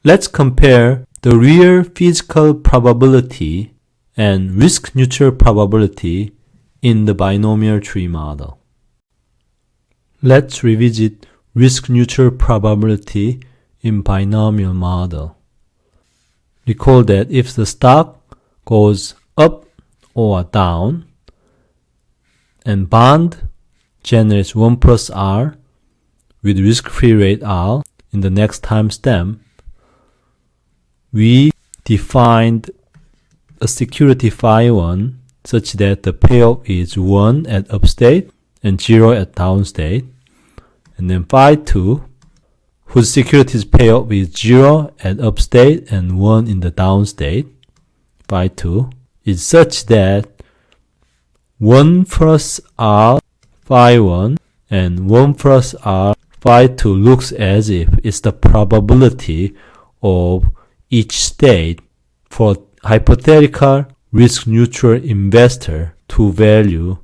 Let's compare the real physical probability and risk-neutral probability in the binomial tree model. Let's revisit risk-neutral probability in binomial model. Recall that if the stock goes up or down and bond generates 1 plus R with risk-free rate R in the next timestamp, we defined a security phi 1 such that the payoff is 1 at upstate and 0 at downstate, and then phi 2 whose security's payoff is 0 at upstate and 1 in the downstate, phi 2 is such that 1 plus R phi 1 and 1 plus R phi 2 looks as if it's the probability of each state for hypothetical risk-neutral investor to value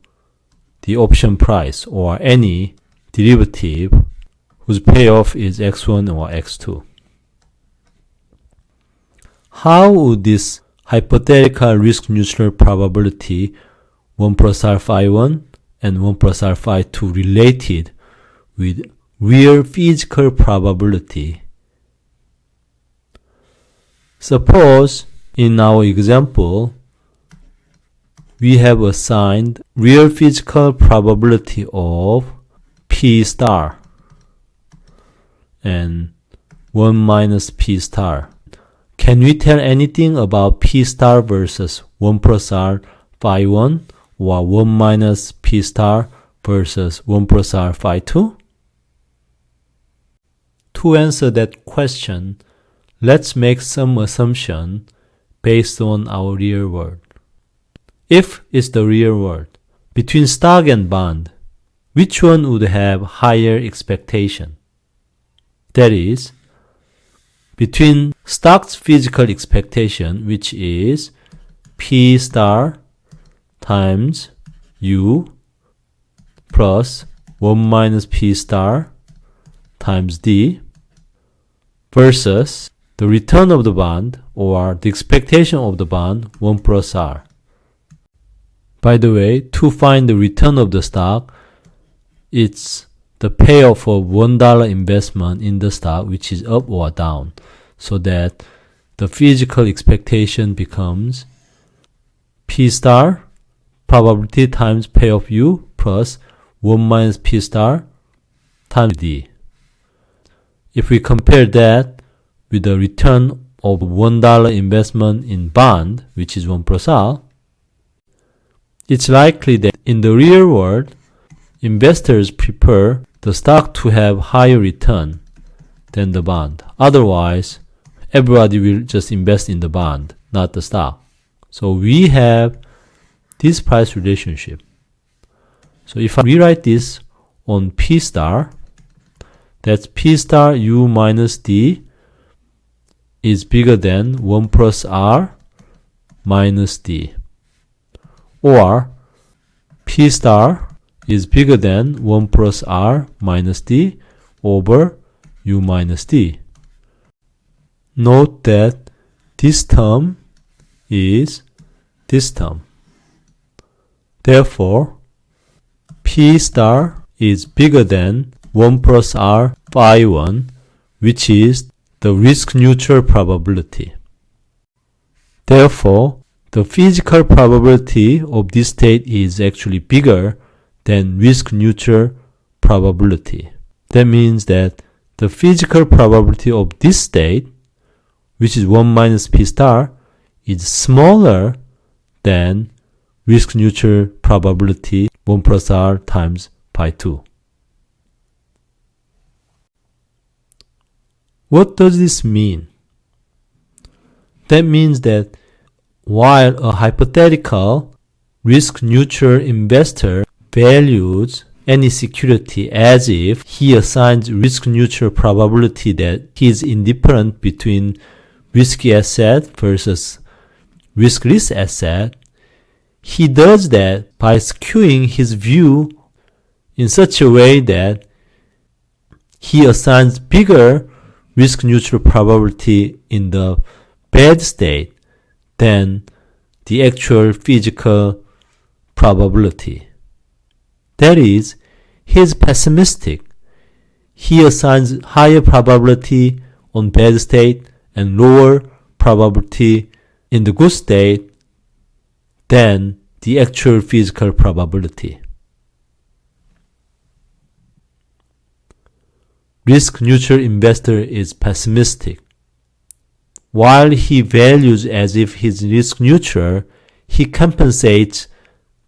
the option price or any derivative whose payoff is x1 or x2. How would this hypothetical risk-neutral probability 1 plus R phi 1 and 1 plus R phi 2 related with real physical probability? Suppose in our example, we have assigned real physical probability of P star and 1 minus P star. Can we tell anything about P star versus 1 plus R phi 1 or 1 minus P star versus 1 plus R phi 2? To answer that question, let's make some assumption based on our real world. If it's the real world, between stock and bond, which one would have higher expectation? That is, between stock's physical expectation, which is P star times U plus 1 minus P star times D, versus the return of the bond or the expectation of the bond 1 plus R. By the way, to find the return of the stock, it's the payoff of $1 investment in the stock, which is up or down, so that the physical expectation becomes P star probability times payoff U plus 1 minus P star times D. If we compare that with the return of $1 investment in bond, which is 1 plus R, it's likely that in the real world, investors prefer the stock to have higher return than the bond. Otherwise, everybody will just invest in the bond, not the stock. So we have this price relationship. So if I rewrite this on P star, that's P star U minus D is bigger than 1 plus R minus D. Or P star is bigger than 1 plus R minus D over U minus D. Note that this term is this term. Therefore, P star is bigger than 1 plus R phi 1, which is the risk-neutral probability. Therefore, the physical probability of this state is actually bigger than risk-neutral probability. That means that the physical probability of this state, which is 1 minus P star, is smaller than risk-neutral probability 1 plus R times pi 2. What does this mean? That means that while a hypothetical risk-neutral investor values any security as if he assigns risk-neutral probability that he is indifferent between risky asset versus riskless asset, he does that by skewing his view in such a way that he assigns bigger risk neutral probability in the bad state than the actual physical probability. That is, he is pessimistic. He assigns higher probability on bad state and lower probability in the good state than the actual physical probability. Risk-neutral investor is pessimistic. While he values as if he's risk-neutral, he compensates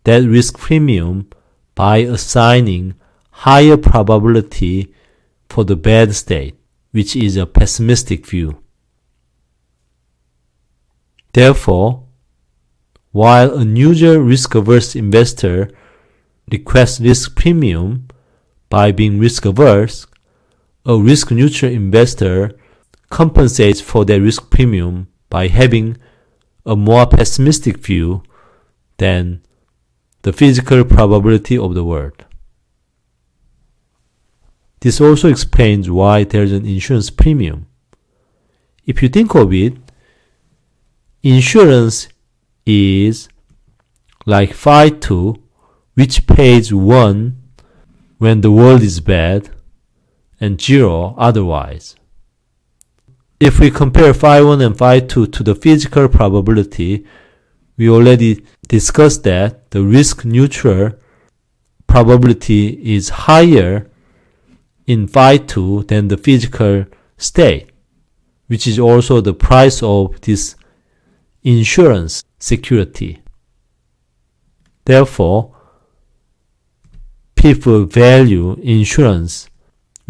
that risk premium by assigning higher probability for the bad state, which is a pessimistic view. Therefore, while a neutral risk-averse investor requests risk premium by being risk-averse, a risk-neutral investor compensates for their risk premium by having a more pessimistic view than the physical probability of the world. This also explains why there's an insurance premium. If you think of it, insurance is like Phi 2, which pays 1 when the world is bad and 0 otherwise. If we compare Phi 1 and Phi 2 to the physical probability, we already discussed that the risk-neutral probability is higher in Phi 2 than the physical state, which is also the price of this insurance security. Therefore, people value insurance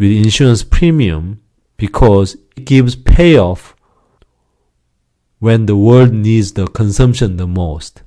with insurance premium because it gives payoff when the world needs the consumption the most.